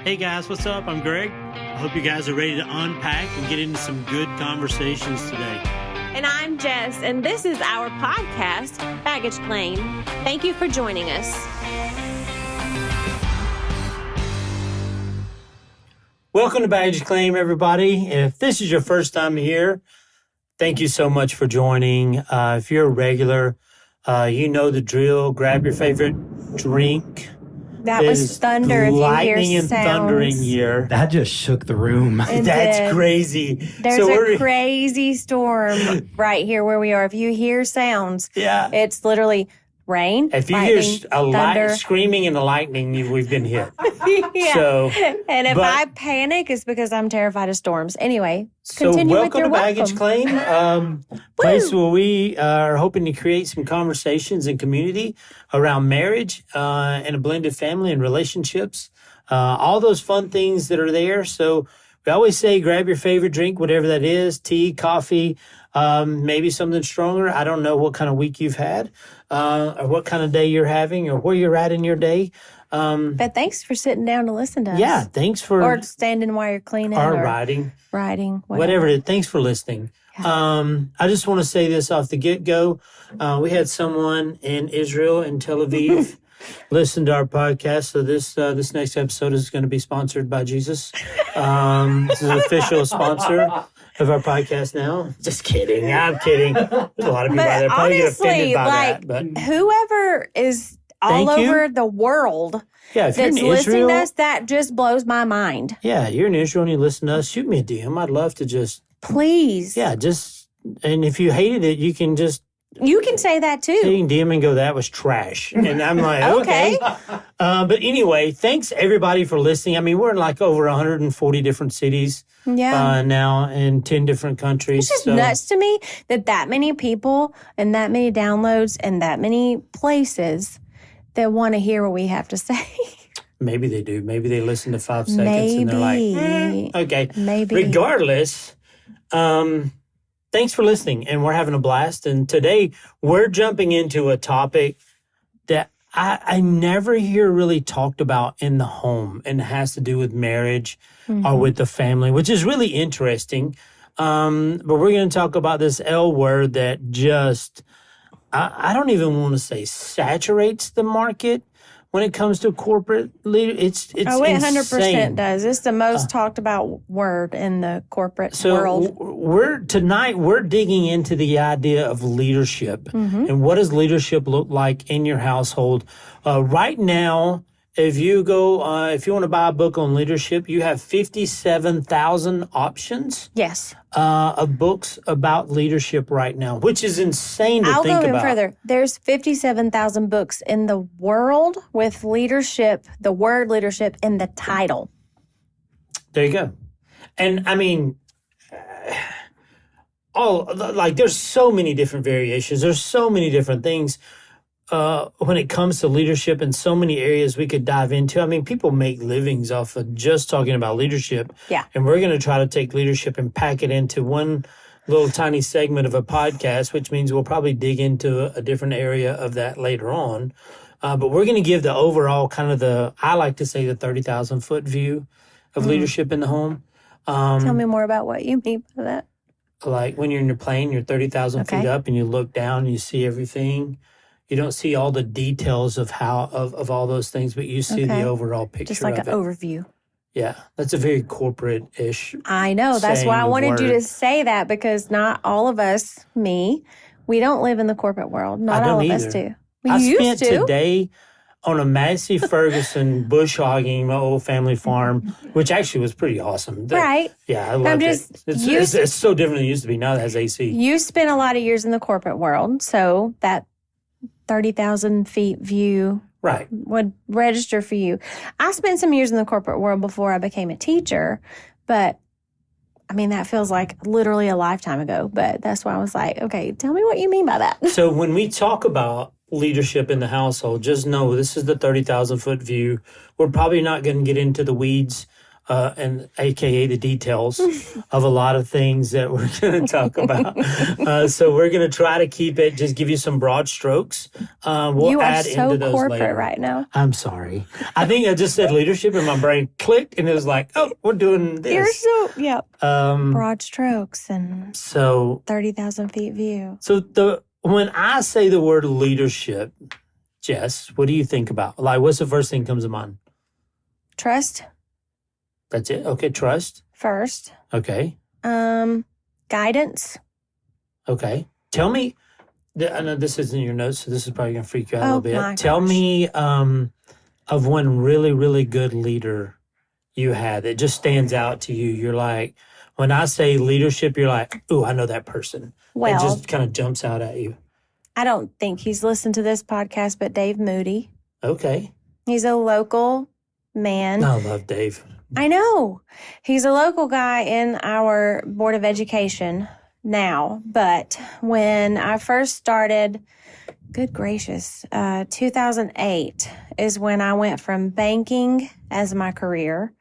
Hey guys, what's up? I'm Greg. I hope you guys are ready to unpack and get into some good conversations today. And I'm Jess, and this is our podcast, Baggage Claim. Thank you for joining us. Welcome to Baggage Claim, everybody. If this is your first time here, thank you so much for joining. If you're a regular, you know the drill. Grab your favorite drink. That was thunder. If you hear lightning and sounds. thundering here. That just shook the room. That's crazy. There's a crazy storm right here where we are. If you hear sounds, it's literally rain. If you lightning, hear a screaming and the lightning, we've been hit. Yeah. So, and if I panic, it's because I'm terrified of storms. Anyway, so continue welcome with your to Baggage Claim, place where we are hoping to create some conversations and community around marriage and a blended family and relationships, all those fun things that are there. So we always say grab your favorite drink, whatever that is, tea, coffee, maybe something stronger. I don't know what kind of week you've had or what kind of day you're having or where you're at in your day. But thanks for sitting down to listen to us. Yeah, thanks for... Or standing while you're cleaning. Or riding. Whatever it is. Thanks for listening. Yeah. I just want to say this off the get-go. We had someone in Israel, in Tel Aviv, listen to our podcast. So this next episode is going to be sponsored by Jesus. This is an official sponsor of our podcast now. Just kidding. I'm kidding. There's a lot of people out there probably get offended by that. But whoever is all over the world if that's you're in listening Israel, to us, that just blows my mind. Yeah, you're in Israel and you listen to us, shoot me a DM. I'd love to just... Please. Yeah, and if you hated it, you can just... You can say that too. So you can DM and go, that was trash. And I'm like, okay. But anyway, thanks everybody for listening. I mean, we're in like over 140 different cities now in 10 different countries. It's just nuts to me that many people and that many downloads and that many places that want to hear what we have to say. Maybe they do. Maybe they listen to 5 seconds and they're like, okay. Maybe. Regardless, thanks for listening, and we're having a blast. And today we're jumping into a topic that I never hear really talked about in the home, and it has to do with marriage or with the family, which is really interesting. But we're going to talk about this L word that just, I don't even want to say saturates the market when it comes to corporate leader. It's it 100% does. It's the most talked about word in the corporate world. Tonight we're digging into the idea of leadership and what does leadership look like in your household. Right now, if you want to buy a book on leadership, you have 57,000 options. Yes. Of books about leadership right now, which is insane to think about. I'll go even further. There's 57,000 books in the world with leadership, the word leadership in the title. There you go. And I mean, there's so many different variations. There's so many different things. When it comes to leadership in so many areas we could dive into. I mean, people make livings off of just talking about leadership. Yeah. And we're going to try to take leadership and pack it into one little tiny segment of a podcast, which means we'll probably dig into a different area of that later on. But we're going to give the overall kind of I like to say the 30,000 foot view of leadership in the home. Tell me more about what you mean by that. Like when you're in your plane, you're 30,000 feet up and you look down and you see everything. You don't see all the details of of all those things, but you see the overall picture. Just like an overview. Yeah, that's a very corporate-ish. I know. That's why I wanted you to say that, because not all of us, we don't live in the corporate world. Not all of us do. I spent today on a Massey Ferguson bush hogging my old family farm, which actually was pretty awesome. Right. Yeah, I loved it. It's so different than it used to be. Now it has AC. You spent a lot of years in the corporate world, so that 30,000 feet view would register for you. I spent some years in the corporate world before I became a teacher, but I mean, that feels like literally a lifetime ago. But that's why I was like, okay, tell me what you mean by that. So when we talk about leadership in the household, just know this is the 30,000 foot view. We're probably not going to get into the weeds and AKA the details of a lot of things that we're going to talk about. So we're going to try to keep it, just give you some broad strokes. We'll You are add so into those corporate later. right now. I'm sorry. I think I just said leadership and my brain clicked and it was like, oh, we're doing this. You're so, yeah. Broad strokes and 30,000 feet view. So when I say the word leadership, Jess, what do you think about? Like, what's the first thing that comes to mind? Trust. That's it? Okay, trust. First. Okay. Guidance. Okay. Tell me, I know this isn't in your notes, so this is probably going to freak you out a little bit. Tell gosh. me of one really, really good leader you had that just stands out to you. You're like, when I say leadership, you're like, ooh, I know that person. Well, it just kind of jumps out at you. I don't think he's listened to this podcast, but Dave Moody. Okay. He's a local man. I love Dave. I know. He's a local guy in our Board of Education now. But when I first started, good gracious, 2008 is when I went from banking as my career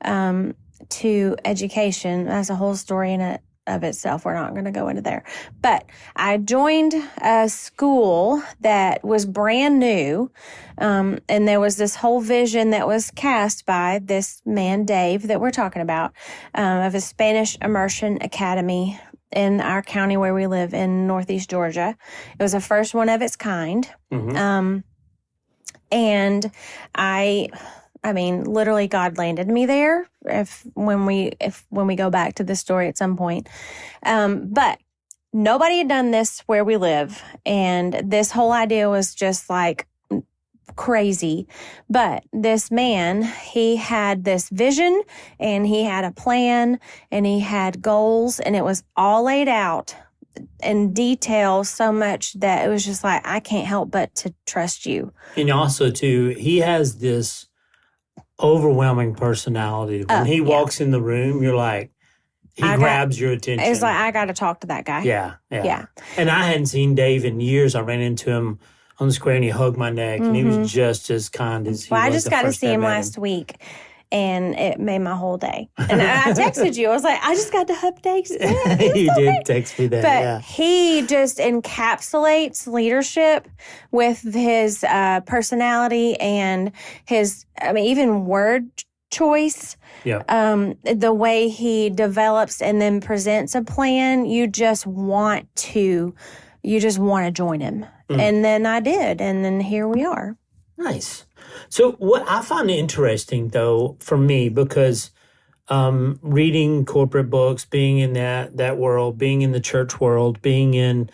to education. That's a whole story in it of itself. We're not going to go into there. But I joined a school that was brand new. And there was this whole vision that was cast by this man, Dave, that we're talking about, of a Spanish immersion academy in our county where we live in Northeast Georgia. It was the first one of its kind. Mm-hmm. And I mean, literally God landed me there when we go back to this story at some point. But nobody had done this where we live. And this whole idea was just like crazy. But this man, he had this vision and he had a plan and he had goals and it was all laid out in detail so much that it was just like, I can't help but to trust you. And also too, he has this overwhelming personality. When he walks in the room, you're like, he grabs your attention. It's like, I got to talk to that guy. Yeah. And I hadn't seen Dave in years. I ran into him on the square and he hugged my neck and he was just as kind as he was. Well, I just got to see him last week and it made my whole day. And I texted you. I was like, I just got to hug Dave's neck. You did text me that, But he just encapsulates leadership with his personality and his, even word choice. Yeah. The way he develops and then presents a plan, you just want to join him. And then I did. And then here we are. Nice. So what I find interesting, though, for me, because reading corporate books, being in that world, being in the church world, being in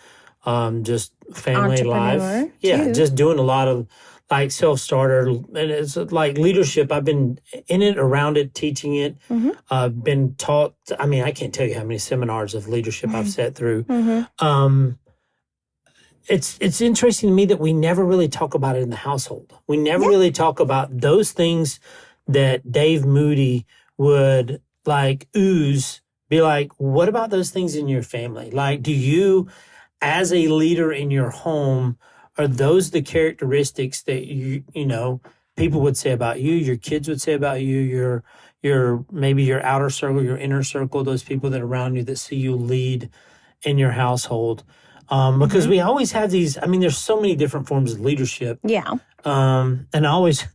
just family life, just doing a lot of like self-starter, and it's like leadership. I've been in it, around it, teaching it. Mm-hmm. Been taught. I mean, I can't tell you how many seminars of leadership I've sat through. Mm-hmm. It's interesting to me that we never really talk about it in the household. We never really talk about those things that Dave Moody would like ooze, be like, what about those things in your family? Like, do you, as a leader in your home, are those the characteristics that you know, people would say about you, your kids would say about you, your maybe your outer circle, your inner circle, those people that are around you that see you lead in your household? Because we always have these, there's so many different forms of leadership. Yeah. And I always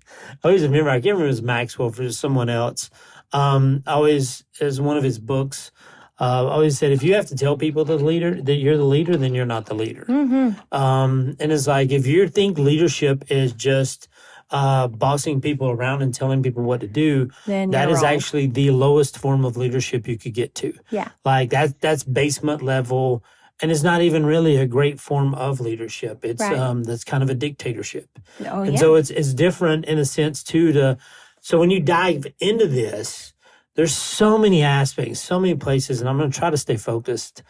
remember, I can't remember if it was Maxwell, if it was someone else. Always, as one of his books, always said, if you have to tell people that you're the leader, then you're not the leader. Mm-hmm. And it's like, if you think leadership is just bossing people around and telling people what to do, then that is wrong. Actually the lowest form of leadership you could get to. Yeah. Like that's basement level. And it's not even really a great form of leadership. It's that's kind of a dictatorship. So it's different in a sense too. So when you dive into this, there's so many aspects, so many places, and I'm going to try to stay focused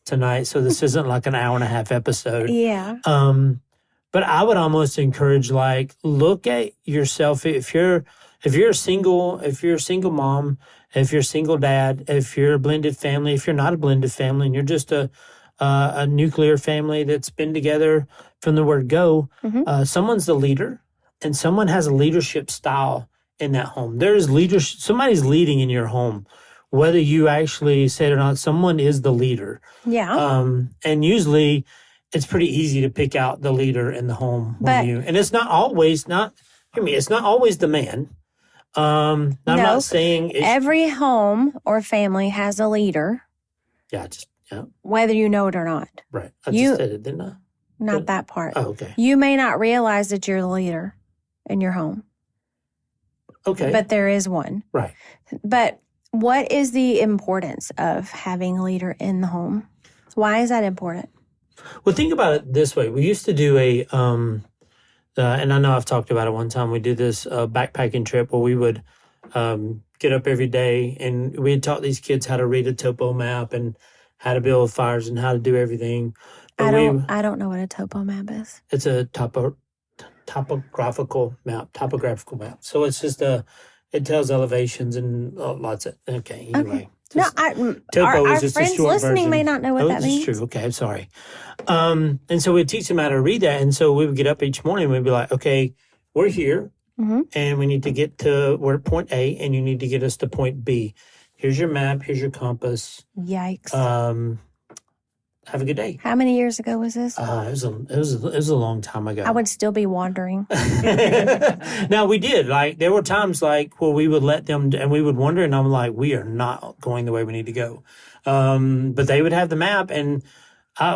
tonight. So this isn't like an hour and a half episode. Yeah. But I would almost encourage, like, look at yourself. If you're a single mom, if you're a single dad, if you're a blended family, if you're not a blended family, and you're just a nuclear family that's been together from the word go, someone's the leader and someone has a leadership style in that home. There's leadership. Somebody's leading in your home, whether you actually say it or not. Someone is the leader. Yeah. And usually, it's pretty easy to pick out the leader in the home and it's not always it's not always the man. I'm not saying every home or family has a leader. Yeah, whether you know it or not. Right. I just said it, didn't I? Not that part. Oh, okay. You may not realize that you're the leader in your home. Okay. But there is one. Right. But what is the importance of having a leader in the home? Why is that important? Well, think about it this way. We used to do and I know I've talked about it one time. We did this backpacking trip where we would get up every day and we had taught these kids how to read a topo map and how to build fires and how to do everything. But I don't know what a topo map is. It's a topographical map. So it's just it tells elevations and lots of, anyway. No, our is just friends a short listening version. may not know what that means. That's true. Okay, I'm sorry. And so we'd teach them how to read that. And so we would get up each morning and we'd be like, okay, we're here and we need to we're at point A and you need to get us to point B. Here's your map. Here's your compass. Yikes. Have a good day. How many years ago was this? It was a long time ago. I would still be wandering. Now we did. Like there were times like where we would let them and we would wander, and I'm like, we are not going the way we need to go. But they would have the map, and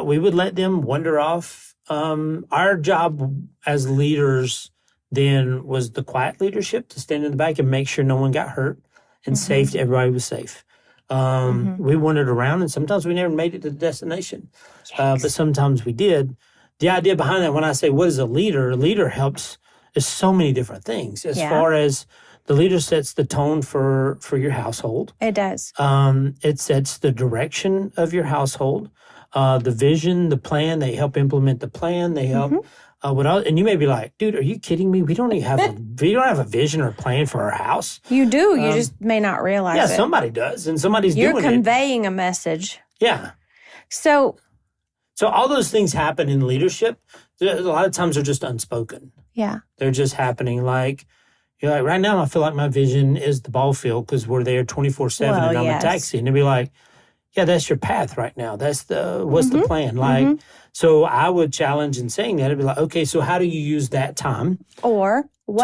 we would let them wander off. Our job as leaders then was the quiet leadership to stand in the back and make sure no one got hurt and safe. Everybody was safe. We wandered around and sometimes we never made it to the destination. But sometimes we did. The idea behind that, when I say what is a leader helps is so many different things as far as the leader sets the tone for your household. It does. It sets the direction of your household, the vision, the plan. They help implement the plan. They help and you may be like, dude, are you kidding me? We don't even have a vision or plan for our house. You do. You just may not realize it. Yeah, somebody does, and somebody's doing it. You're conveying a message. Yeah. So all those things happen in leadership. A lot of times they're just unspoken. Yeah. They're just happening. Like, you're like, right now I feel like my vision is the ball field because we're there 24/7 and I'm a taxi. And they'll be like, yeah, that's your path right now. That's what's the plan? Like, so I would challenge in saying that. It'd be like, okay, so how do you use that time to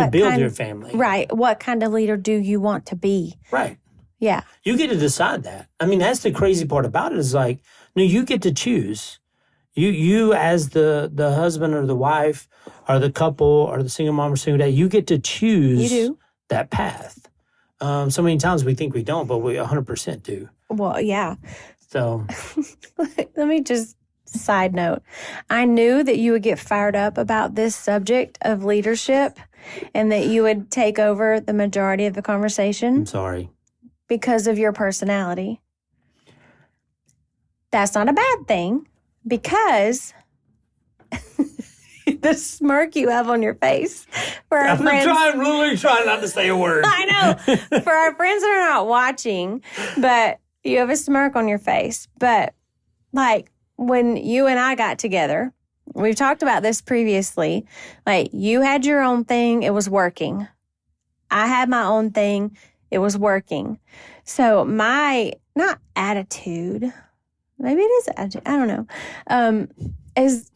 build your family? Right. What kind of leader do you want to be? Right. Yeah. You get to decide that. I mean, that's the crazy part about it is like, no, you get to choose. You as the husband or the wife or the couple or the single mom or single dad, you get to choose that path. So many times we think we don't, but we 100% do. Well, yeah. So let me just side note. I knew that you would get fired up about this subject of leadership and that you would take over the majority of the conversation. I'm sorry. Because of your personality. That's not a bad thing because the smirk you have on your face. I'm literally trying not to say a word. I know. For our friends that are not watching, but you have a smirk on your face. But like when you and I got together, we've talked about this previously. Like you had your own thing. It was working. I had my own thing. It was working. So my, not attitude, maybe it is attitude, I don't know, is,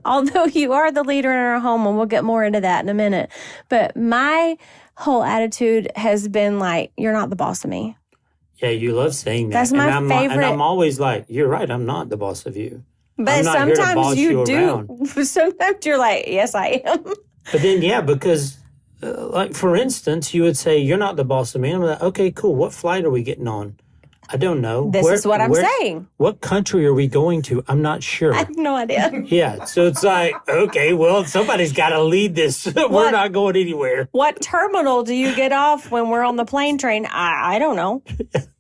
although you are the leader in our home, and we'll get more into that in a minute, but my whole attitude has been like, you're not the boss of me. Yeah, you love saying that. That's my favorite. And I'm always like, you're right, I'm not the boss of you. But sometimes you do. Sometimes you're like, yes, I am. But then, yeah, because, like, for instance, you would say, you're not the boss of me. I'm like, okay, cool. What flight are we getting on? I don't know. This is what I'm saying. What country are we going to? I'm not sure. I have no idea. Yeah. So it's like, okay, well, somebody's got to lead this. We're not going anywhere. What terminal do you get off when we're on the plane train? I don't know.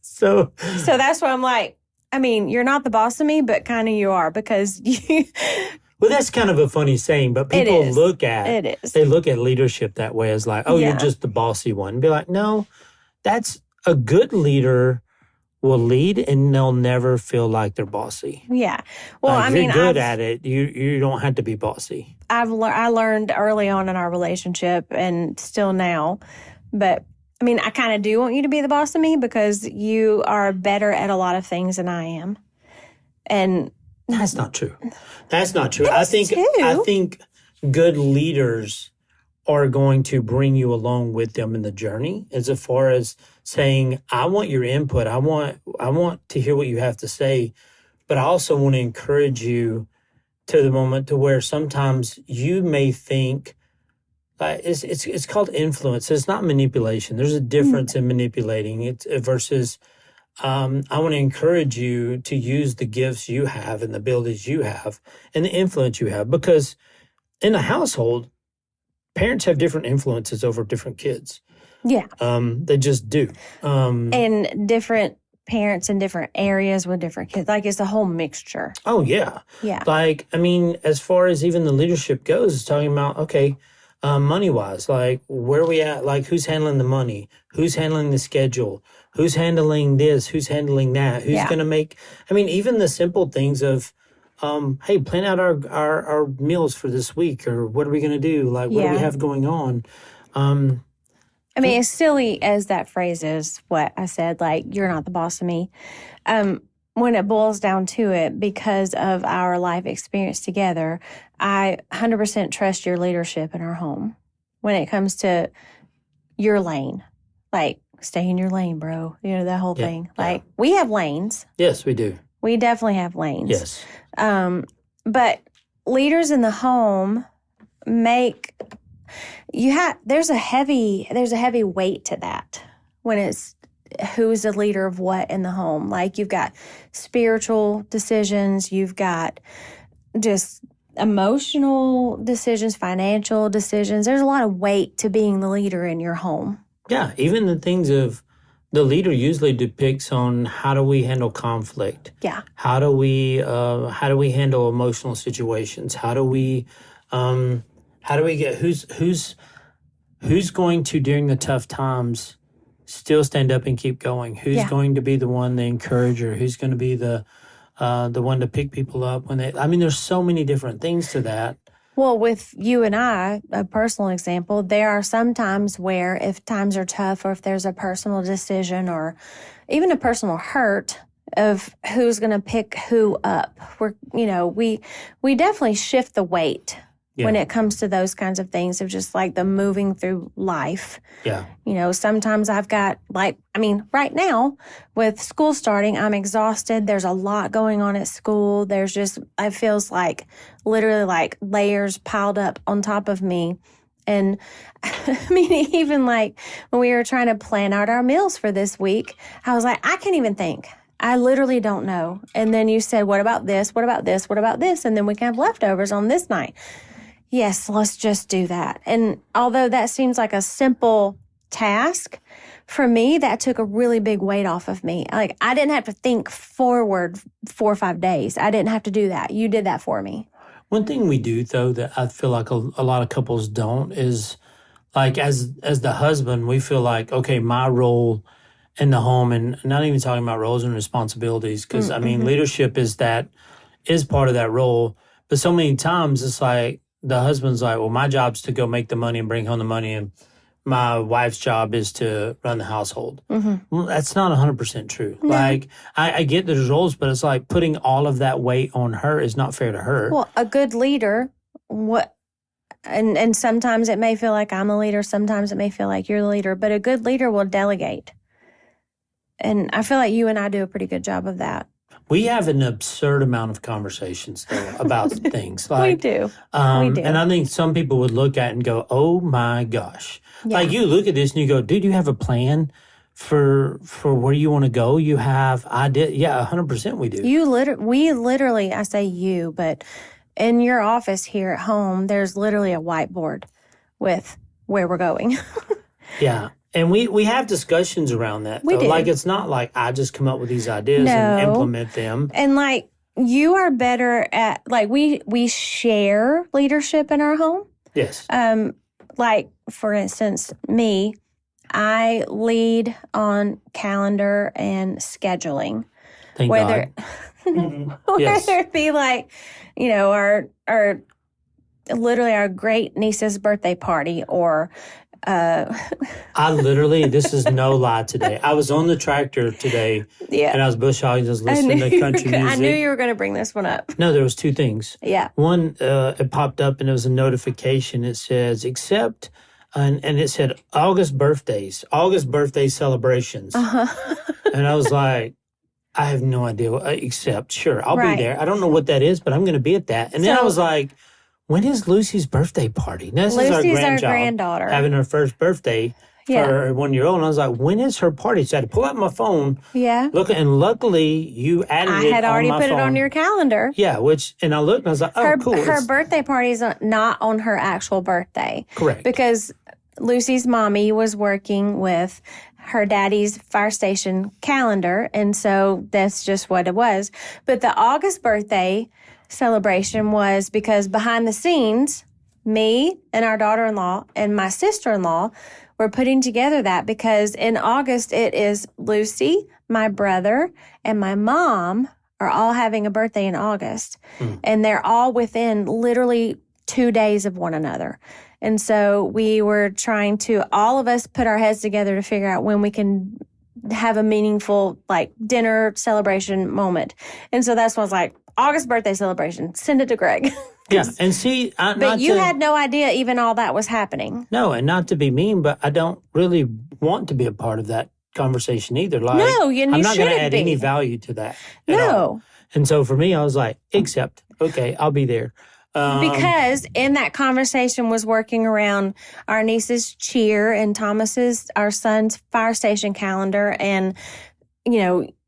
So that's why I'm like, I mean, you're not the boss of me, but kind of you are because you. Well, that's kind of a funny saying, but people look at leadership that way as like, oh, you're just the bossy one. And be like, no, that's a good leader will lead and they'll never feel like they're bossy. Yeah. Well, I mean, you're good at it. You don't have to be bossy. I learned early on in our relationship and still now, but I mean, I kind of do want you to be the boss of me because you are better at a lot of things than I am. And that's not true. That's not true. I think good leaders are going to bring you along with them in the journey as far as saying, I want your input. I want to hear what you have to say, but I also want to encourage you to the moment to where sometimes you may think it's called influence. It's not manipulation. There's a difference in manipulating it versus I want to encourage you to use the gifts you have and the abilities you have and the influence you have, because in a household, parents have different influences over different kids. Yeah. They just do. And different parents in different areas with different kids. Like, it's a whole mixture. Oh, yeah. Yeah. Like, I mean, as far as even the leadership goes, it's talking about, okay, money-wise, like, where are we at? Like, who's handling the money? Who's handling the schedule? Who's handling this? Who's handling that? Who's going to make, I mean, even the simple things of, hey, plan out our meals for this week, or what are we going to do? Like, what do we have going on? I mean, as silly as that phrase is, what I said, like, you're not the boss of me. When it boils down to it, because of our life experience together, I 100% trust your leadership in our home when it comes to your lane. Like, stay in your lane, bro. You know, that whole thing. Like, we have lanes. Yes, we do. We definitely have lanes. Yes. But leaders in the home there's a heavy weight to that when it's who's the leader of what in the home. Like, you've got spiritual decisions, you've got just emotional decisions, financial decisions. There's a lot of weight to being the leader in your home. Yeah, even the things of the leader usually depicts on how do we handle conflict. Yeah. How do we handle emotional situations? How do we get who's going to, during the tough times, still stand up and keep going? Who's going to be the one, the encourager? Who's going to be the one to pick people up when they? I mean, there's so many different things to that. Well, with you and I, a personal example, there are some times where if times are tough, or if there's a personal decision or even a personal hurt of who's going to pick who up, we definitely shift the weight. Yeah. When it comes to those kinds of things of just like the moving through life. Yeah. You know, sometimes I've got right now with school starting, I'm exhausted. There's a lot going on at school. It feels like literally like layers piled up on top of me. And I mean, even like when we were trying to plan out our meals for this week, I was like, I can't even think. I literally don't know. And then you said, what about this? What about this? What about this? And then we can have leftovers on this night. Yes, let's just do that. And although that seems like a simple task, for me, that took a really big weight off of me. Like, I didn't have to think forward 4 or 5 days. I didn't have to do that. You did that for me. One thing we do, though, that I feel like a lot of couples don't is, like, as the husband, we feel like, okay, my role in the home, and not even talking about roles and responsibilities, because, I mean, leadership is part of that role. But so many times it's like, the husband's like, well, my job's to go make the money and bring home the money, and my wife's job is to run the household. Mm-hmm. Well, that's not 100% true. No. Like, I get there's roles, but it's like putting all of that weight on her is not fair to her. Well, a good leader, and sometimes it may feel like I'm a leader, sometimes it may feel like you're the leader, but a good leader will delegate. And I feel like you and I do a pretty good job of that. We have an absurd amount of conversations, though, about things. Like, we do. And I think some people would look at it and go, oh, my gosh. Yeah. Like, you look at this and you go, dude, you have a plan for where you want to go? You have idea? Yeah, 100% we do. We literally, I say you, but in your office here at home, there's literally a whiteboard with where we're going. Yeah. And we have discussions around that. We do. Like, it's not like I just come up with these ideas and implement them. And like, you are better at, like, we share leadership in our home. Yes. Like, for instance, me, I lead on calendar and scheduling. Thank whether, God. Yes. Whether it be like, our literally our great niece's birthday party or I literally, this is no lie today. I was on the tractor today, and I was bush hogging, just listening to country music. I knew you were going to bring this one up. No, there was two things. Yeah. One, it popped up, and it was a notification. It says, accept, and it said August birthday celebrations. And I was like, I have no idea what, except, sure, I'll be there. I don't know what that is, but I'm going to be at that. And then I was like, when is Lucy's birthday party? Now, this Lucy's is our granddaughter having her first birthday for her 1 year old. And I was like, when is her party? So I had to pull out my phone. Yeah. Look, and luckily you added it on my phone. I had already put it on your calendar. Yeah, and I looked and I was like, oh, cool. Her birthday party is not on her actual birthday. Correct. Because Lucy's mommy was working with her daddy's fire station calendar, and so that's just what it was. But the August birthday celebration was because behind the scenes, me and our daughter-in-law and my sister-in-law were putting together that because in August it is Lucy, my brother, and my mom are all having a birthday in August. And they're all within literally 2 days of one another. And so we were trying to, all of us put our heads together to figure out when we can have a meaningful, like, dinner celebration moment. And so that's why I was like, August birthday celebration, send it to Greg. Yeah, and see, but you had no idea even all that was happening. No, and not to be mean, but I don't really want to be a part of that conversation either. Like, no, and I'm not going to add any value to that. No. And so for me, I was like, accept. Okay, I'll be there. Because in that conversation was working around our niece's cheer and Thomas's, our son's fire station calendar, and,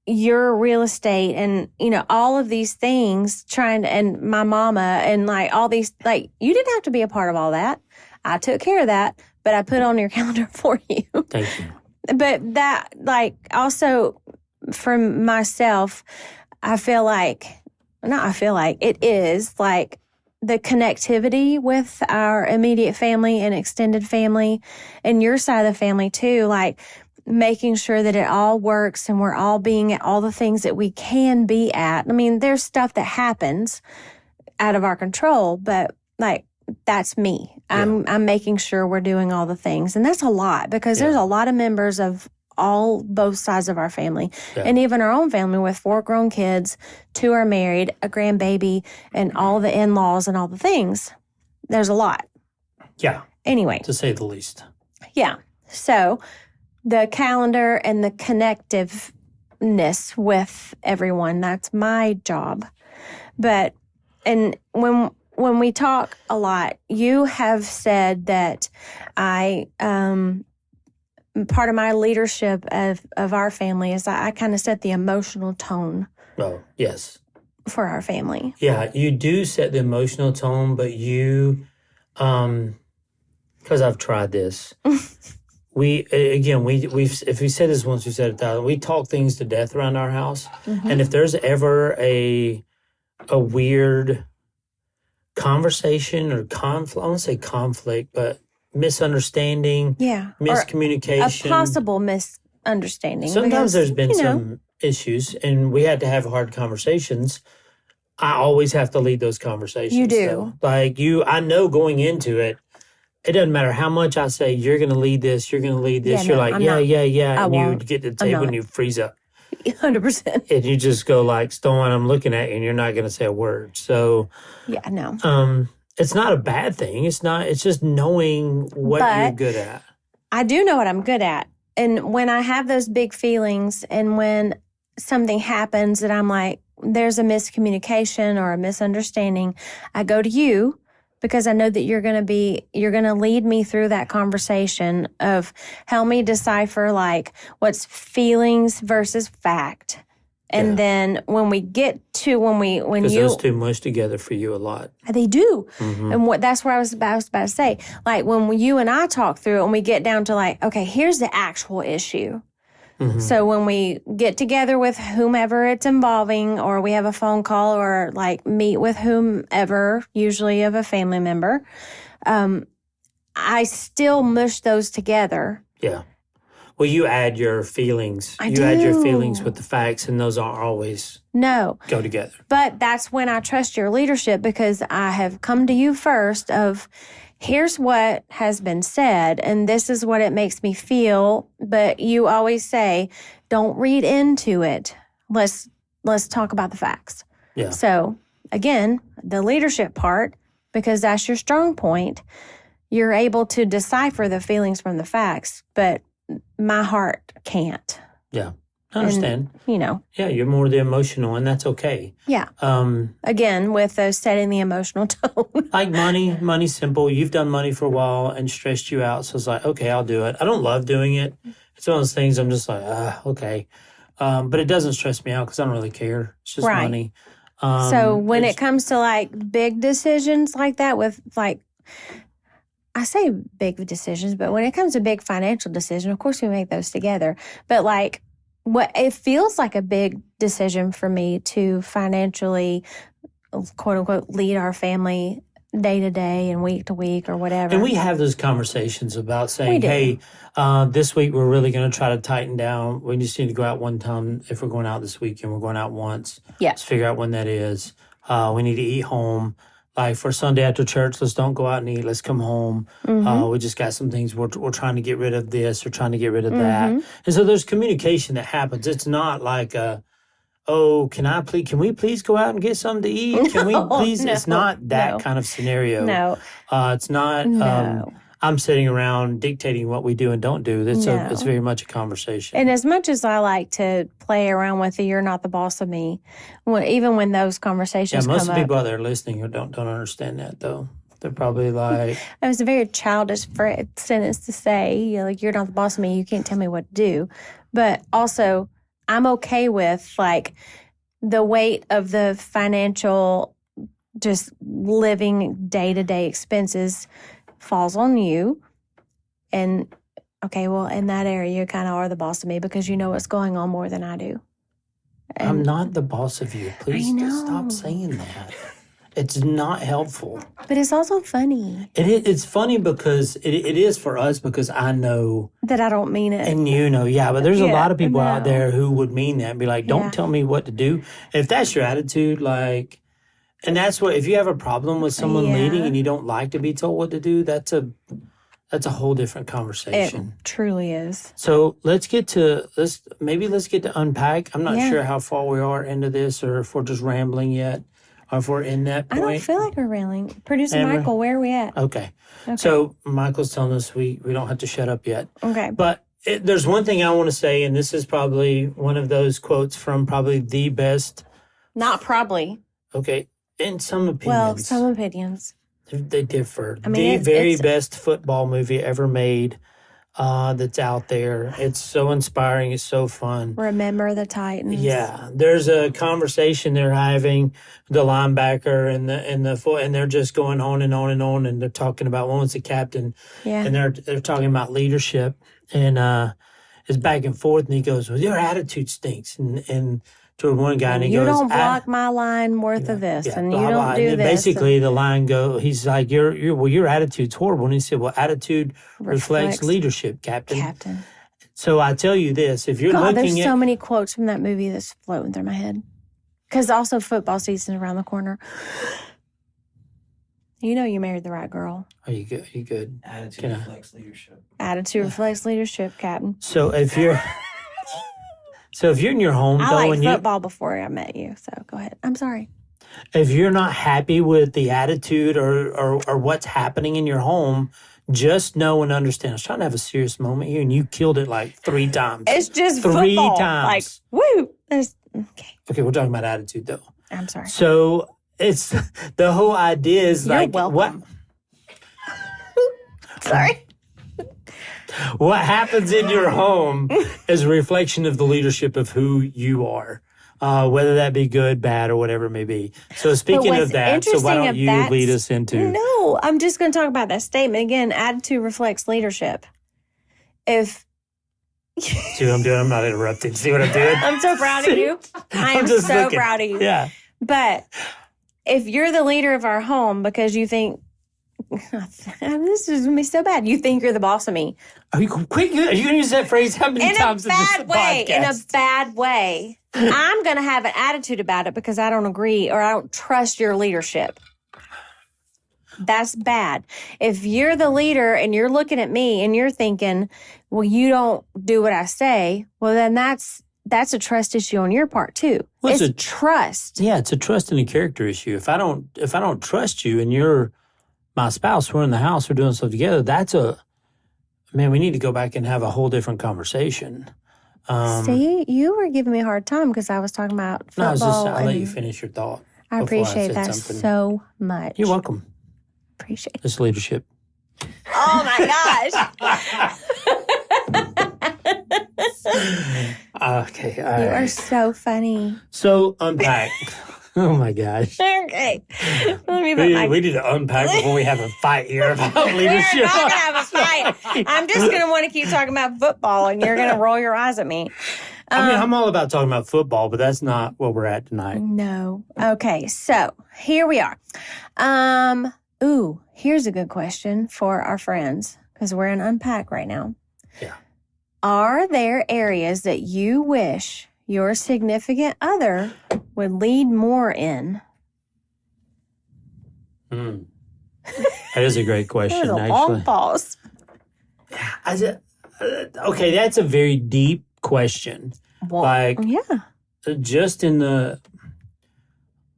your real estate and, all of these things and my mama and like all these, like, you didn't have to be a part of all that. I took care of that, but I put it on your calendar for you. Thank you. But that, like, also for myself, it is like, the connectivity with our immediate family and extended family and your side of the family too, like making sure that it all works and we're all being at all the things that we can be at. I mean, there's stuff that happens out of our control, but like, that's me. Yeah. I'm making sure we're doing all the things. And that's a lot because there's a lot of members of both sides of our family and even our own family with 4 grown kids, 2 are married, a grandbaby, and all the in-laws and all the things. There's a lot. Yeah. Anyway. To say the least. Yeah. So the calendar and the connectiveness with everyone, that's my job. But, and when we talk a lot, you have said that part of my leadership of our family is I kind of set the emotional tone. Oh, yes. For our family. Yeah, you do set the emotional tone, but you, because I've tried this, if we said this once, we said it 1,000, we talk things to death around our house. Mm-hmm. And if there's ever a weird conversation or conflict, I won't say conflict, but misunderstanding, miscommunication. Or a possible misunderstanding. Sometimes there's been some issues, and we had to have hard conversations. I always have to lead those conversations. You do. So, like I know going into it, it doesn't matter how much I say, you're going to lead this, you're going to lead this. You're like, yeah. And you get to the table and you freeze up. 100%. And you just go like, Stone, I'm looking at you, and you're not going to say a word. So, yeah, no. It's not a bad thing. It's just knowing what you're good at. I do know what I'm good at. And when I have those big feelings and when something happens that I'm like, there's a miscommunication or a misunderstanding, I go to you because I know that you're going to lead me through that conversation of help me decipher like what's feelings versus fact. And then when we get to because those two mush together for you a lot. They do. Mm-hmm. And that's where I was about to say. Like when you and I talk through it and we get down to like, okay, here's the actual issue. Mm-hmm. So when we get together with whomever it's involving, or we have a phone call or like meet with whomever, usually of a family member, I still mush those together. Yeah. Well, you add your feelings. I you do. add your feelings with the facts, and those aren't always go together. But that's when I trust your leadership, because I have come to you first of, here's what has been said, and this is what it makes me feel. But you always say, don't read into it. Let's talk about the facts. Yeah. So again, the leadership part, because that's your strong point, you're able to decipher the feelings from the facts, but my heart can't. Yeah. I understand. And, Yeah, you're more the emotional, and that's okay. Yeah. Again, with setting the emotional tone. Like money's simple. You've done money for a while and stressed you out. So it's like, okay, I'll do it. I don't love doing it. It's one of those things I'm just like, okay. But it doesn't stress me out because I don't really care. It's just money. So when it comes to like big decisions like that with like, I say big decisions, but when it comes to big financial decision, of course we make those together. But like what it feels like a big decision for me to financially, quote unquote, lead our family day to day and week to week or whatever. And we have those conversations about saying, hey, this week we're really going to try to tighten down. We just need to go out one time. If we're going out this weekend, we're going out once. Yeah. Let's figure out when that is. We need to eat home. Like for Sunday after church, let's don't go out and eat. Let's come home. We just got some things. We're trying to get rid of this or trying to get rid of that. And so there's communication that happens. It's not like can we please go out and get something to eat? Can we please? It's not that kind of scenario. No. It's not. I'm sitting around dictating what we do and don't do. It's very much a conversation. And as much as I like to play around with the "you're not the boss of me," even when those conversations come up. Most of the people out there listening who don't understand that, though. They're probably like... It was a very childish sentence to say, like, "You're not the boss of me. You can't tell me what to do." But also, I'm okay with, like, the weight of the financial, just living day-to-day expenses falls on you. And, okay, well, in that area, you kind of are the boss of me because you know what's going on more than I do. And I'm not the boss of you. Please stop saying that. It's not helpful. But it's also funny. It's funny because it is for us because I know... that I don't mean it. And but there's a lot of people out there who would mean that and be like, don't tell me what to do. If that's your attitude, like... And that's what, if you have a problem with someone leading and you don't like to be told what to do, that's a whole different conversation. It truly is. So let's get to unpack. I'm not sure how far we are into this or if we're just rambling yet or if we're in that point. I don't feel like we're rambling. Producer Michael, where are we at? Okay. So Michael's telling us we don't have to shut up yet. Okay. But there's one thing I want to say, and this is probably one of those quotes from probably the best. Not probably. Okay. In some opinions. Well, some opinions. They differ. I mean, the very best football movie ever made that's out there. It's so inspiring. It's so fun. Remember the Titans. Yeah. There's a conversation they're having, the linebacker and and they're just going on and on and on, and they're talking about one was the captain. Yeah. And they're talking about leadership, and it's back and forth, and he goes, "Well, your attitude stinks." And to one guy, and he you goes, "You don't block my line worth of this, and blah, you don't blah. do And this." Basically, the line he's like, your attitude's horrible. And he said, well, attitude reflects leadership, Captain. So I tell you this, if you're looking there's so many quotes from that movie that's floating through my head. Because also football season's around the corner. You know you married the right girl. Are you good? You good? Attitude reflects leadership. Attitude reflects leadership, Captain. So if you're... So if you're in your home, I liked football before I met you, so go ahead. I'm sorry. If you're not happy with the attitude or what's happening in your home, just know and understand. I was trying to have a serious moment here, and you killed it like 3 times. It's just three football. times. Like, woo! Okay. Okay, we're talking about attitude, though. I'm sorry. So it's the whole idea is You're like welcome. Sorry. What happens in your home is a reflection of the leadership of who you are, whether that be good, bad, or whatever it may be. So speaking of that, so why don't you lead us into... No, I'm just going to talk about that statement. Again, attitude reflects leadership. If... See what I'm doing? I'm not interrupting. See what I'm doing? I'm so proud of you. I am so proud of you. Yeah. But if you're the leader of our home because you think This is going to be so bad. You think you're the boss of me. Are you going to use that phrase how many times in this podcast? In a bad way. I'm going to have an attitude about it because I don't agree or I don't trust your leadership. That's bad. If you're the leader and you're looking at me and you're thinking, well, you don't do what I say, well, then that's a trust issue on your part too. Well, it's a trust. Yeah, it's a trust and a character issue. If I don't trust you and you're my spouse, we're in the house, we're doing stuff together, we need to go back and have a whole different conversation. See, you were giving me a hard time because I was talking about football. No, I'll let you finish your thought. I appreciate that so much. You're welcome. Appreciate this leadership. Oh my gosh. Okay. All you right. are so funny. So unpack. Oh my gosh. Okay. We need to unpack before we have a fight here about leadership. We're not going to have a fight. I'm just going to want to keep talking about football and you're going to roll your eyes at me. I'm all about talking about football, but that's not where we're at tonight. No. Okay. So here we are. Here's a good question for our friends because we're in Unpack right now. Yeah. Are there areas that you wish your significant other would lead more in? That is a great question, That was a long pause. Okay, that's a very deep question. Well, just in the...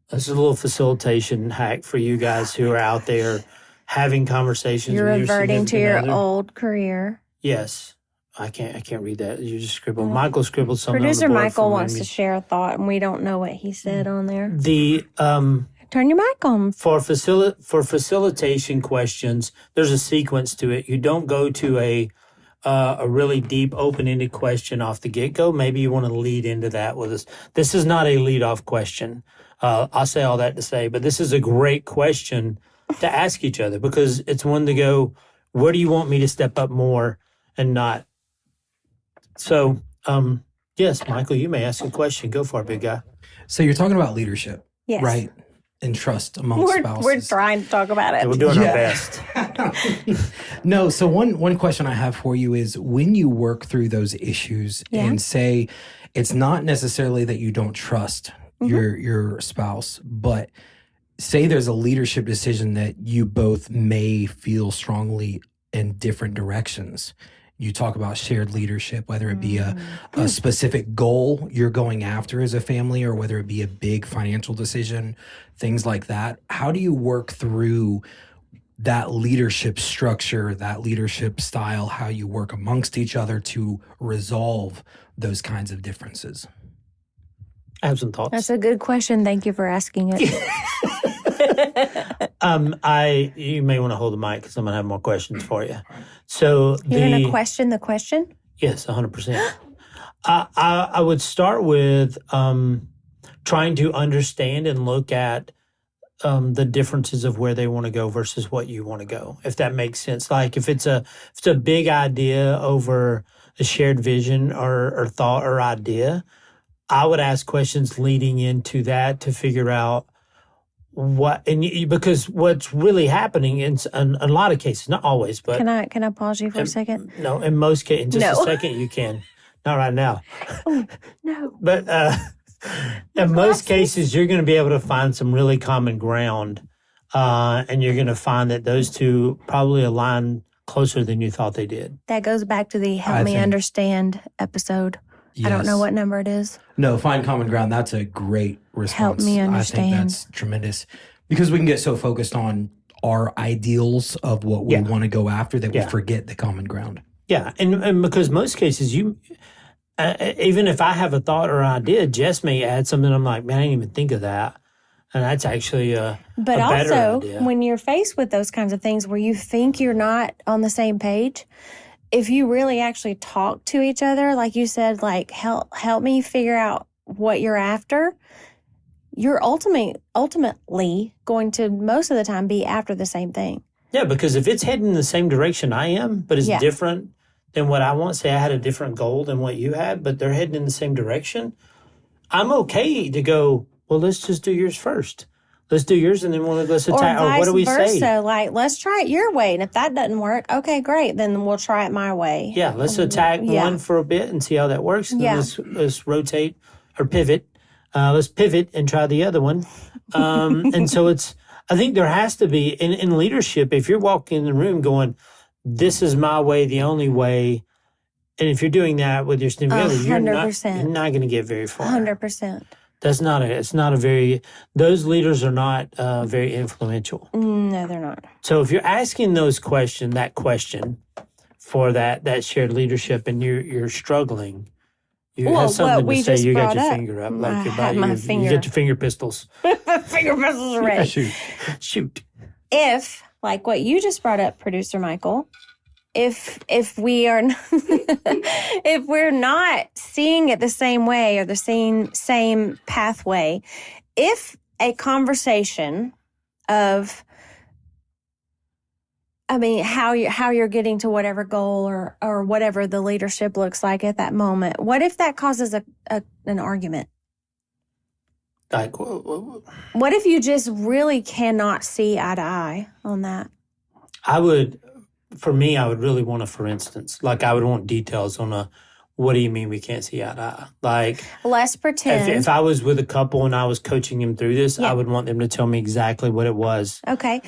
This is a little facilitation hack for you guys who are out there having conversations. You're with reverting to your other. old career. Yes. I can't read that. You just scribbled. Michael scribbled something Producer on the board Michael wants to share a thought, and we don't know what he said on there. Turn your mic on. For facilitation questions, there's a sequence to it. You don't go to a really deep, open-ended question off the get-go. Maybe you want to lead into that with us. This is not a lead-off question. I'll say all that to say, but this is a great question to ask each other because it's one to go, where do you want me to step up more and not? So, yes, Michael, you may ask a question. Go for it, big guy. So you're talking about leadership, yes, right? And trust among spouses. We're trying to talk about it. Yeah, we're doing our best. No, so one question I have for you is when you work through those issues and say it's not necessarily that you don't trust your spouse, but say there's a leadership decision that you both may feel strongly in different directions. You talk about shared leadership, whether it be a specific goal you're going after as a family or whether it be a big financial decision, things like that. How do you work through that leadership structure, that leadership style, how you work amongst each other to resolve those kinds of differences? I have some thoughts. That's a good question. Thank you for asking it. You may want to hold the mic because I'm going to have more questions for you. So you're going to question the question? Yes, 100%. I would start with trying to understand and look at the differences of where they want to go versus what you want to go, if that makes sense. Like if it's a big idea over a shared vision or thought or idea, I would ask questions leading into that to figure out because what's really happening in a lot of cases, not always, but can I pause you for a second? No, in most cases, in just a second you can. Not right now. Oh, no. But in most cases, you're going to be able to find some really common ground, and you're going to find that those two probably align closer than you thought they did. That goes back to the Help Me Understand episode. Yes. I don't know what number it is. No, find common ground. That's a great response. Help me understand. I think that's tremendous because we can get so focused on our ideals of what we want to go after that we forget the common ground. Yeah, and because most cases you, even if I have a thought or idea, Jess may add something. I'm like, man, I didn't even think of that. And that's actually a better idea. When you're faced with those kinds of things where you think you're not on the same page, if you really actually talk to each other, like you said, like help me figure out what you're after, you're ultimately going to most of the time be after the same thing. Yeah, because if it's heading in the same direction I am, but it's different than what I want, say I had a different goal than what you had, but they're heading in the same direction, I'm okay to go, well, let's just do yours first. let's do yours, and then let's attack. Or what do we versa, say? Like, let's try it your way, and if that doesn't work, okay, great, then we'll try it my way. Yeah, let's attack one for a bit and see how that works. And then let's rotate or pivot. Let's pivot and try the other one. And so I think there has to be, in leadership, if you're walking in the room going, this is my way, the only way, and if you're doing that with your significant other, you're not going to get very far. 100%. Those leaders are not very influential. No, they're not. So if you're asking that question for that shared leadership and you're struggling, you have something to say, you got your finger up. Like you get your finger pistols. Finger pistols are ready. Shoot. If, like what you just brought up, Producer Michael, if we are if we're not seeing it the same way or the same pathway, if a conversation of how you're getting to whatever goal or whatever the leadership looks like at that moment, what if that causes an argument? Like, what if you just really cannot see eye to eye on that? For me, I would really want for instance, like I would want details on what do you mean we can't see eye to eye? Like, let's pretend. If I was with a couple and I was coaching them through this, I would want them to tell me exactly what it was. Okay.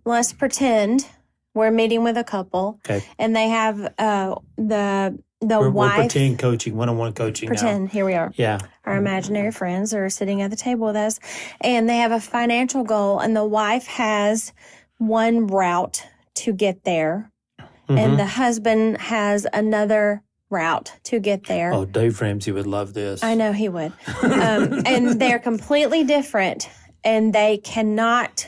Let's pretend we're meeting with a couple. Okay. And they have the wife. We're pretend coaching, one-on-one coaching now. Here we are. Yeah. Our imaginary friends are sitting at the table with us. And they have a financial goal, and the wife has one route to get there. Mm-hmm. And the husband has another route to get there. Oh, Dave Ramsey would love this. I know he would. And they're completely different, and they cannot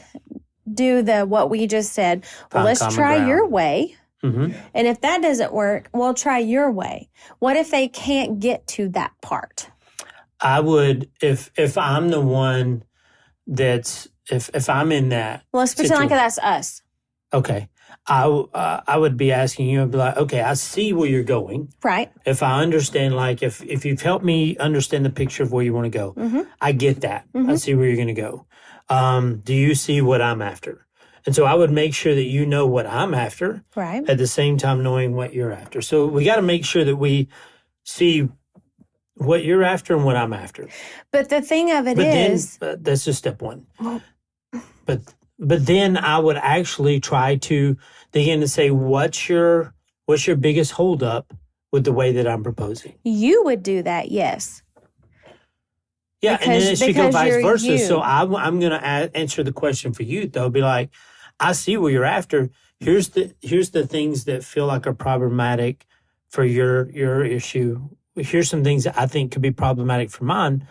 do what we just said. Well, let's try your way. Mm-hmm. And if that doesn't work, we'll try your way. What if they can't get to that part? I would, if I'm the one if I'm in that. Well, let's pretend like that's us. Okay. I would be asking you, I'd be like, okay, I see where you're going. Right. If I understand, like, if you've helped me understand the picture of where you want to go, mm-hmm. I get that. Mm-hmm. I see where you're going to go. Do you see what I'm after? And so I would make sure that you know what I'm after. Right. At the same time knowing what you're after. So we got to make sure that we see what you're after and what I'm after. But the thing of it is... that's just step one. But then I would actually try to begin to say, what's your biggest holdup with the way that I'm proposing? You would do that, yes. Yeah, and then it should go vice versa. So I'm going to answer the question for you, though. Be like, I see what you're after. Here's the things that feel like are problematic for your issue. Here's some things that I think could be problematic for mine.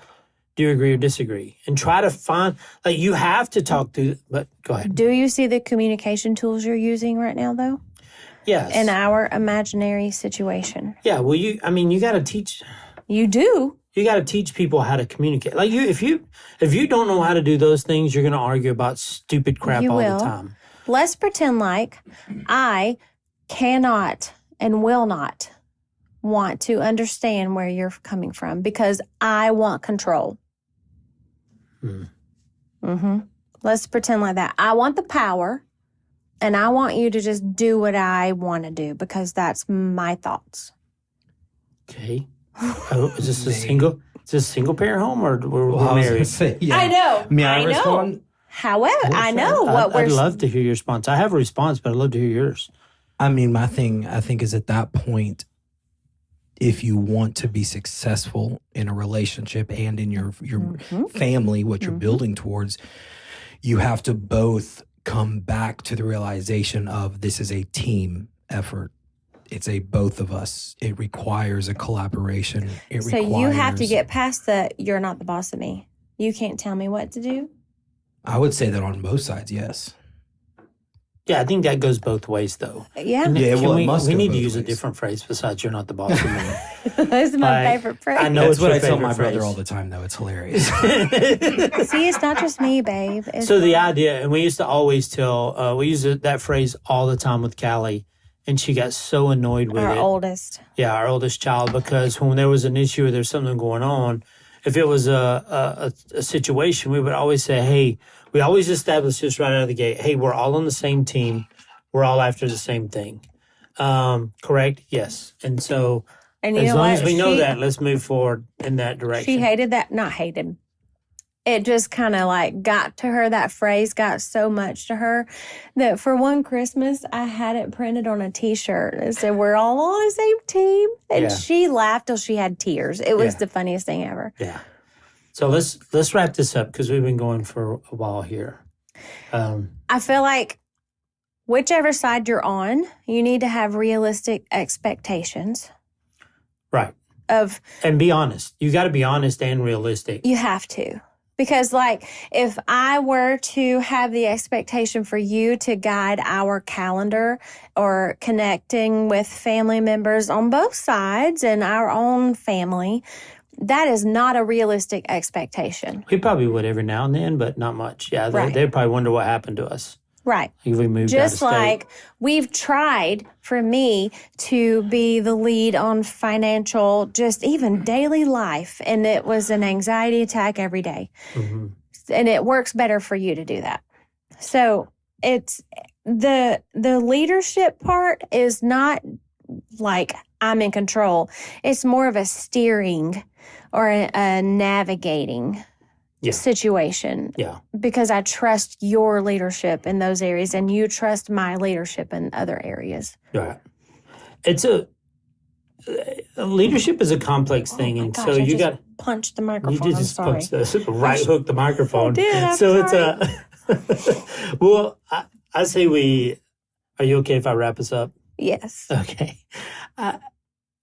Do you agree or disagree? And try to find, like, you have to talk through, but go ahead. Do you see the communication tools you're using right now, though? Yes. In our imaginary situation. Yeah, well, you got to teach. You do. You got to teach people how to communicate. Like, if you don't know how to do those things, you're going to argue about stupid crap all the time. Let's pretend like I cannot and will not want to understand where you're coming from because I want control. Mm-hmm. Let's pretend like that. I want the power, and I want you to just do what I want to do because that's my thoughts. Okay. Oh, is this a single parent home or we're married? I know. May I respond? However, I know what I'd love to hear your response. I have a response, but I'd love to hear yours. I mean, my thing, I think, is at that point, if you want to be successful in a relationship and in your mm-hmm. family, what you're mm-hmm. building towards, you have to both come back to the realization of this is a team effort. It's a both of us. It requires a collaboration. So you have to get past you're not the boss of me. You can't tell me what to do? I would say that on both sides, yes. Yeah, I think that goes both ways, though. Yeah. We need to use a different phrase besides "you're not the boss of me." That's my favorite phrase. I know that's what I tell my brother all the time, though. It's hilarious. See, it's not just me, babe. So the idea, and we used to always tell, we use that phrase all the time with Callie, and she got so annoyed with our oldest. Yeah, our oldest child, because when there was an issue or there's something going on, if it was a situation, we would always say, hey, we always establish this right out of the gate. Hey, we're all on the same team. We're all after the same thing. Correct? Yes. And so as long as we know that, let's move forward in that direction. She hated that. Not hated. It just kind of like got to her. That phrase got so much to her that for one Christmas, I had it printed on a T-shirt. It said, we're all on the same team. And she laughed till she had tears. It was the funniest thing ever. Yeah. So let's wrap this up because we've been going for a while here. I feel like whichever side you're on, you need to have realistic expectations. Right. And be honest. You got to be honest and realistic. You have to. Because, like, if I were to have the expectation for you to guide our calendar or connecting with family members on both sides and our own family, that is not a realistic expectation. We probably would every now and then, but not much. Yeah, they'd probably wonder what happened to us. Right. If we moved just out of state. Like we've tried for me to be the lead on financial, just even daily life. And it was an anxiety attack every day. Mm-hmm. And it works better for you to do that. So it's the leadership part is not like I'm in control. It's more of a steering or a navigating situation. Yeah. Because I trust your leadership in those areas and you trust my leadership in other areas. Right. Leadership is a complex thing. And so you got punch the microphone. You did just punch hook the microphone. I did. I'm so sorry. It's well, I say are you okay if I wrap us up? Yes. Okay.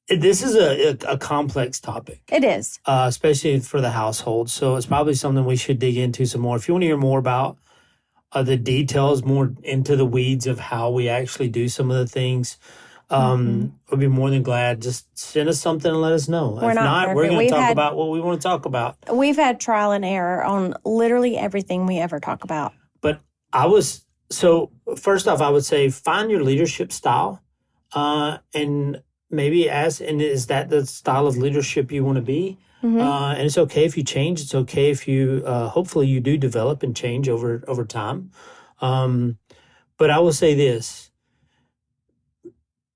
This is a complex topic. It is. Especially for the household. So it's probably something we should dig into some more. If you want to hear more about the details, more into the weeds of how we actually do some of the things, we'll be more than glad. Just send us something and let us know. If not, we're going to talk about what we want to talk about. We've had trial and error on literally everything we ever talk about. But so first off, I would say find your leadership style and maybe ask, and is that the style of leadership you want to be? Mm-hmm. And it's okay if you change. It's okay if you, hopefully you do develop and change over time. But I will say this,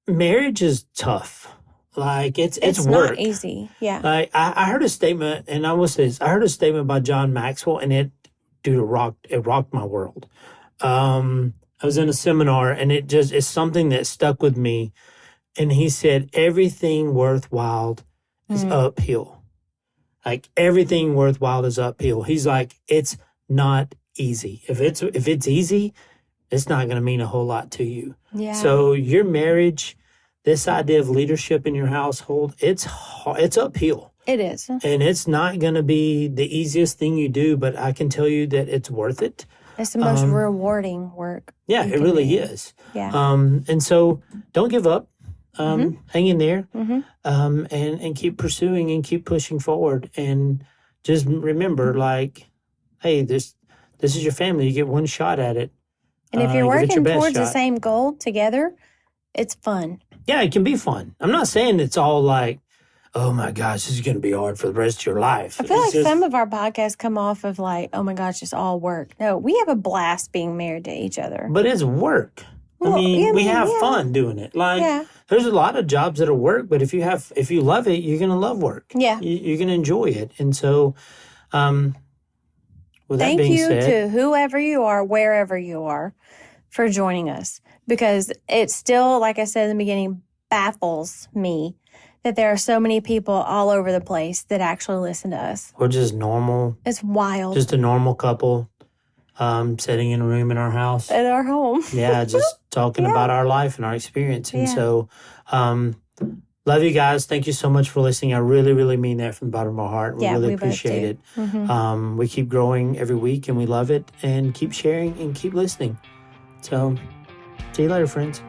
marriage is tough. Like it's work. Not easy. Yeah. Like I heard a statement, and I will say this, I heard a statement by John Maxwell, and it rocked my world. I was in a seminar, and it's something that stuck with me. And he said, everything worthwhile is uphill. Like everything worthwhile is uphill. He's like, it's not easy. If it's easy, it's not going to mean a whole lot to you. Yeah. So your marriage, this idea of leadership in your household, it's uphill. It is. And it's not going to be the easiest thing you do, but I can tell you that it's worth it. It's the most rewarding work. Yeah, it really is. Yeah. And so don't give up. Hang in there, and keep pursuing and keep pushing forward. And just remember, like, hey, this is your family. You get one shot at it. And if you're working towards the same goal together, it's fun. Yeah, it can be fun. I'm not saying it's all like, oh my gosh, this is going to be hard for the rest of your life. I feel like some of our podcasts come off of like, oh my gosh, it's all work. No, we have a blast being married to each other. But it's work. Well, we have fun doing it. Like, there's a lot of jobs that are work, but if you love it, you're going to love work. Yeah. You're going to enjoy it. And so, with that being said. Thank you to whoever you are, wherever you are, for joining us. Because it still, like I said in the beginning, baffles me that there are so many people all over the place that actually listen to us. We're just normal. It's wild. Just a normal couple. Sitting in a room in our house. At our home. Yeah, just talking about our life and our experience. And so, love you guys. Thank you so much for listening. I really, really mean that from the bottom of our heart. We really appreciate it. Mm-hmm. We keep growing every week, and we love it. And keep sharing and keep listening. So, see you later, friends.